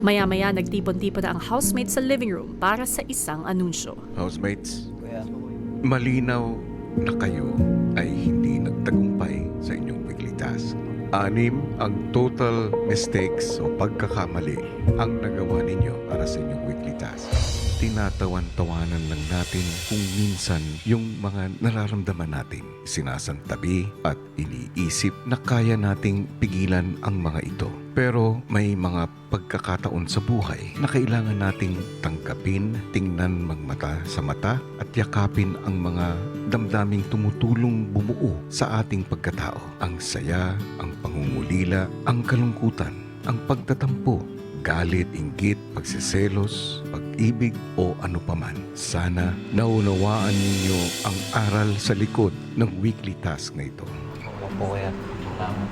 Maya-maya nagtipon-tipon na ang housemates sa living room para sa isang anunsyo. Housemates, Kuya. malinaw na kayo ay hindi nagtagumpay sa inyong weekly task. 6 ang total mistakes o pagkakamali ang nagawa ninyo para sa inyong weekly task. Tinatawan-tawanan lang natin kung minsan yung mga nararamdaman natin sinasantabi at iniisip na kaya nating pigilan ang mga ito. Pero may mga pagkakataon sa buhay na kailangan nating tangkapin, tingnan magmata sa mata at yakapin ang mga damdaming tumutulong bumuo sa ating pagkatao. Ang saya, ang pangungulila, ang kalungkutan, ang pagtatampo, galit, inggit, pagsiselos, pag-ibig o ano paman. Sana naunawaan ninyo ang aral sa likod ng weekly task na ito. Opo, kuya. Salamat.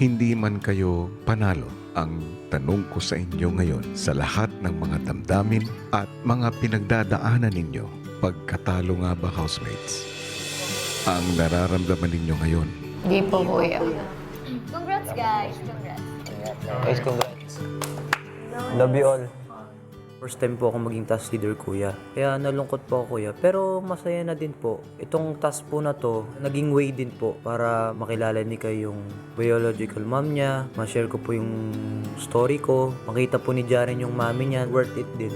Hindi man kayo panalo. Ang tanong ko sa inyo ngayon, sa lahat ng mga damdamin at mga pinagdadaanan ninyo, pagkatalo nga ba, housemates? Ang nararamdaman ninyo ngayon, Di po, kuya. Congrats, guys. Congrats. Guys, congrats. Love you all. First time po ako maging task leader, kuya. Kaya nalungkot po ako, kuya. Pero masaya na din po. Itong task po na to, naging way din po para makilala ni kayo yung biological mom niya. Ma-share ko po yung story ko. Makita po ni Jaren yung mami niya. Worth it din.